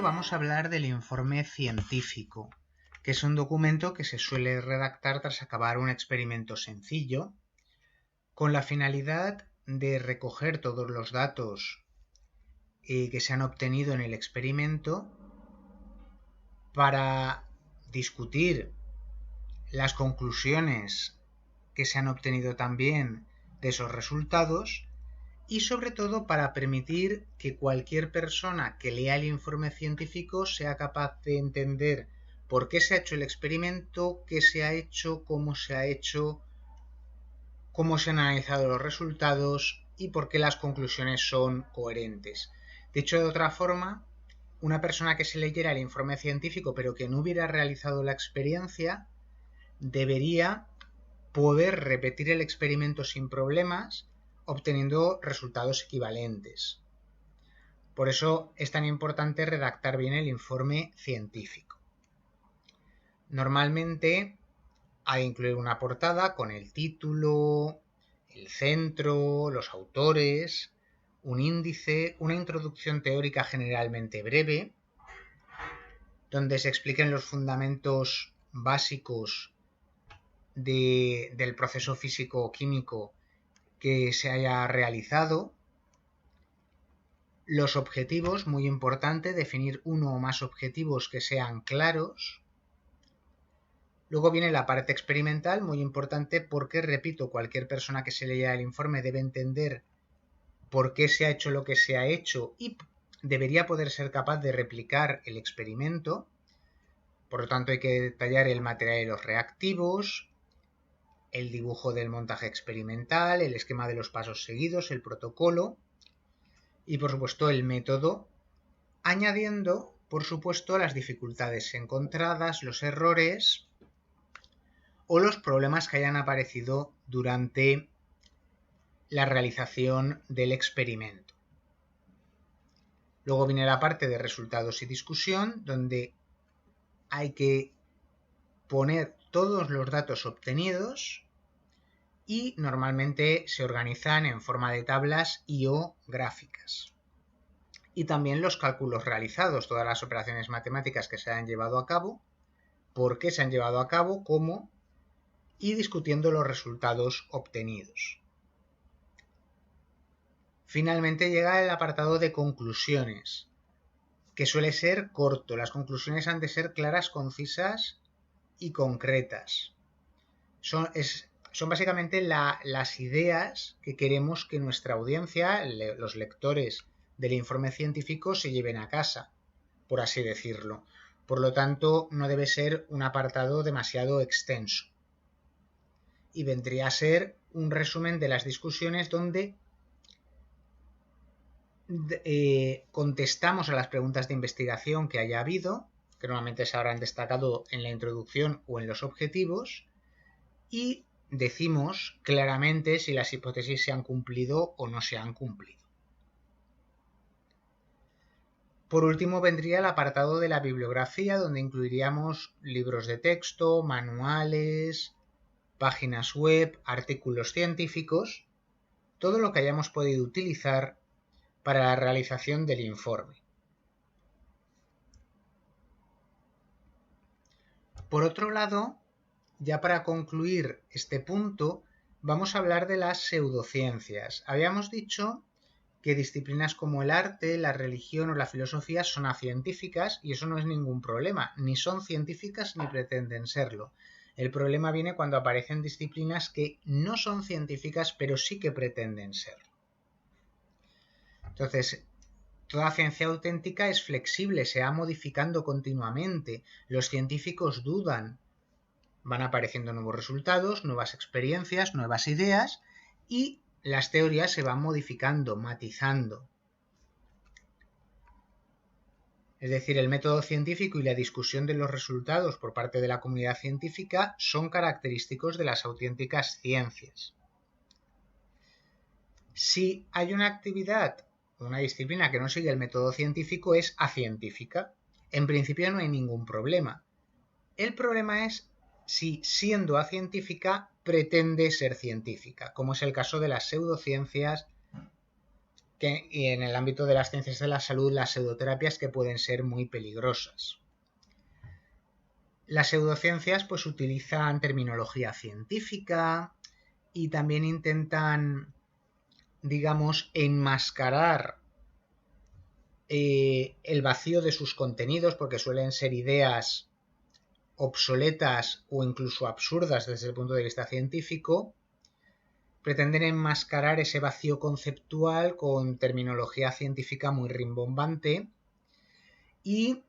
momento vamos a hablar del informe científico, que es un documento que se suele redactar tras acabar un experimento sencillo, con la finalidad de recoger todos los datos que se han obtenido en el experimento para discutir las conclusiones que se han obtenido también de esos resultados y sobre todo para permitir que cualquier persona que lea el informe científico sea capaz de entender por qué se ha hecho el experimento, qué se ha hecho, cómo se ha hecho, cómo se han analizado los resultados y por qué las conclusiones son coherentes. Dicho de otra forma, una persona que se leyera el informe científico pero que no hubiera realizado la experiencia debería poder repetir el experimento sin problemas, obteniendo resultados equivalentes. Por eso es tan importante redactar bien el informe científico. Normalmente hay que incluir una portada con el título, el centro, los autores, un índice, una introducción teórica generalmente breve, donde se expliquen los fundamentos básicos del proceso físico-químico que se haya realizado, los objetivos, muy importante, definir uno o más objetivos que sean claros. Luego viene la parte experimental, muy importante porque, repito, cualquier persona que se lea el informe debe entender por qué se ha hecho lo que se ha hecho y debería poder ser capaz de replicar el experimento. Por lo tanto, hay que detallar el material y los reactivos, el dibujo del montaje experimental, el esquema de los pasos seguidos, el protocolo y, por supuesto, el método, añadiendo, por supuesto, las dificultades encontradas, los errores o los problemas que hayan aparecido durante la realización del experimento. Luego viene la parte de resultados y discusión, donde hay que poner todos los datos obtenidos y normalmente se organizan en forma de tablas y o gráficas. Y también los cálculos realizados, todas las operaciones matemáticas que se han llevado a cabo, por qué se han llevado a cabo, cómo, y discutiendo los resultados obtenidos. Finalmente llega el apartado de conclusiones, que suele ser corto. Las conclusiones han de ser claras, concisas y concretas. Son básicamente las ideas que queremos que nuestra audiencia, los lectores del informe científico, se lleven a casa, por así decirlo. Por lo tanto, no debe ser un apartado demasiado extenso. Y vendría a ser un resumen de las discusiones donde contestamos a las preguntas de investigación que haya habido, que normalmente se habrán destacado en la introducción o en los objetivos, y decimos claramente si las hipótesis se han cumplido o no se han cumplido. Por último vendría el apartado de la bibliografía, donde incluiríamos libros de texto, manuales, páginas web, artículos científicos, todo lo que hayamos podido utilizar para la realización del informe. Por otro lado, ya para concluir este punto, vamos a hablar de las pseudociencias. Habíamos dicho que disciplinas como el arte, la religión o la filosofía son acientíficas y eso no es ningún problema, ni son científicas ni pretenden serlo. El problema viene cuando aparecen disciplinas que no son científicas pero sí que pretenden serlo. Entonces, toda ciencia auténtica es flexible, se va modificando continuamente. Los científicos dudan, van apareciendo nuevos resultados, nuevas experiencias, nuevas ideas y las teorías se van modificando, matizando. Es decir, el método científico y la discusión de los resultados por parte de la comunidad científica son característicos de las auténticas ciencias. Si hay una actividad, una disciplina que no sigue el método científico, es acientífica. En principio no hay ningún problema. El problema es si, siendo acientífica, pretende ser científica, como es el caso de las pseudociencias y en el ámbito de las ciencias de la salud, las pseudoterapias que pueden ser muy peligrosas. Las pseudociencias pues utilizan terminología científica y también intentan, digamos, enmascarar el vacío de sus contenidos, porque suelen ser ideas obsoletas o incluso absurdas desde el punto de vista científico. Pretenden enmascarar ese vacío conceptual con terminología científica muy rimbombante y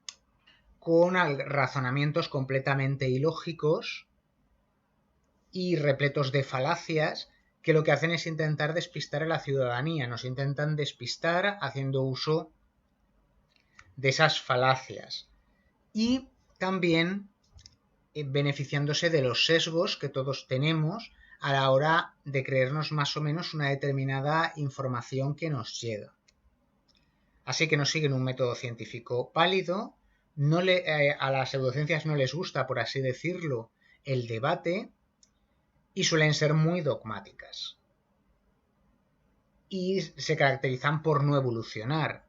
con razonamientos completamente ilógicos y repletos de falacias que lo que hacen es intentar despistar a la ciudadanía. Nos intentan despistar haciendo uso de esas falacias y también beneficiándose de los sesgos que todos tenemos a la hora de creernos más o menos una determinada información que nos llega. Así que no siguen un método científico válido, a las pseudociencias no les gusta, por así decirlo, el debate y suelen ser muy dogmáticas. Y se caracterizan por no evolucionar.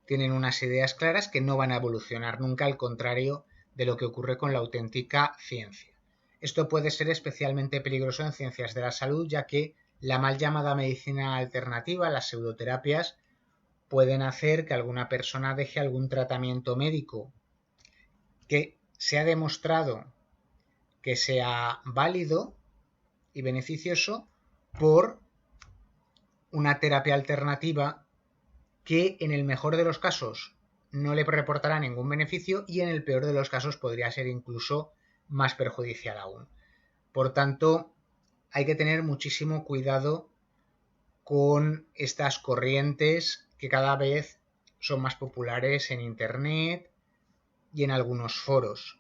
Tienen unas ideas claras que no van a evolucionar nunca, al contrario de lo que ocurre con la auténtica ciencia. Esto puede ser especialmente peligroso en ciencias de la salud, ya que la mal llamada medicina alternativa, las pseudoterapias, pueden hacer que alguna persona deje algún tratamiento médico que se ha demostrado que sea válido y beneficioso por una terapia alternativa que en el mejor de los casos no le reportará ningún beneficio y en el peor de los casos podría ser incluso más perjudicial aún. Por tanto, hay que tener muchísimo cuidado con estas corrientes que cada vez son más populares en Internet y en algunos foros.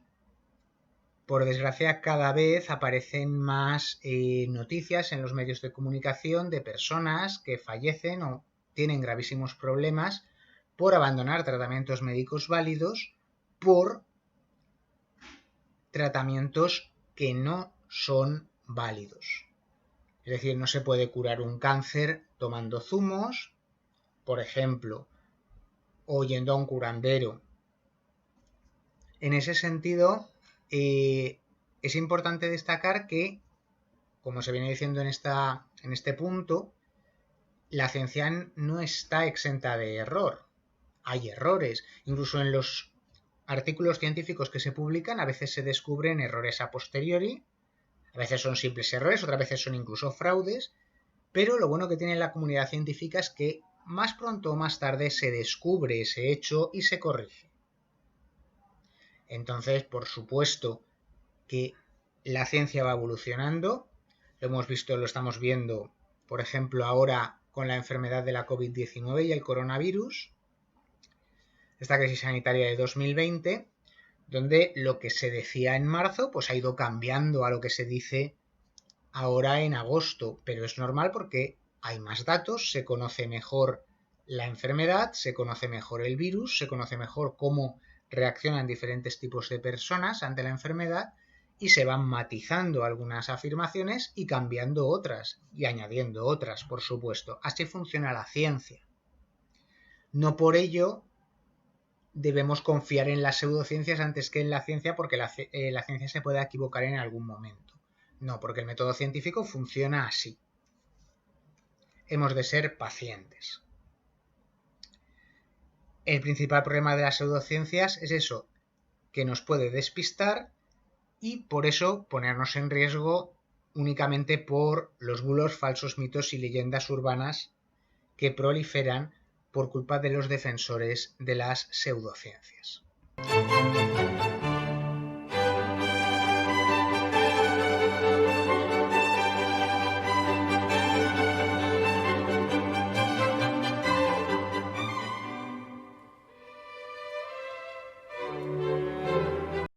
Por desgracia, cada vez aparecen más noticias en los medios de comunicación de personas que fallecen o tienen gravísimos problemas por abandonar tratamientos médicos válidos por tratamientos que no son válidos. Es decir, no se puede curar un cáncer tomando zumos, por ejemplo, o yendo a un curandero. En ese sentido, es importante destacar que, como se viene diciendo en este punto, la ciencia no está exenta de error. Hay errores. Incluso en los artículos científicos que se publican a veces se descubren errores a posteriori. A veces son simples errores, otras veces son incluso fraudes. Pero lo bueno que tiene la comunidad científica es que más pronto o más tarde se descubre ese hecho y se corrige. Entonces, por supuesto que la ciencia va evolucionando. Lo hemos visto, lo estamos viendo, por ejemplo, ahora con la enfermedad de la COVID-19 y el coronavirus, esta crisis sanitaria de 2020, donde lo que se decía en marzo pues ha ido cambiando a lo que se dice ahora en agosto, pero es normal porque hay más datos, se conoce mejor la enfermedad, se conoce mejor el virus, se conoce mejor cómo reaccionan diferentes tipos de personas ante la enfermedad y se van matizando algunas afirmaciones y cambiando otras y añadiendo otras, por supuesto. Así funciona la ciencia. No por ello debemos confiar en las pseudociencias antes que en la ciencia, porque la ciencia se puede equivocar en algún momento. No, porque el método científico funciona así. Hemos de ser pacientes. El principal problema de las pseudociencias es eso, que nos puede despistar y por eso ponernos en riesgo únicamente por los bulos, falsos mitos y leyendas urbanas que proliferan por culpa de los defensores de las pseudociencias.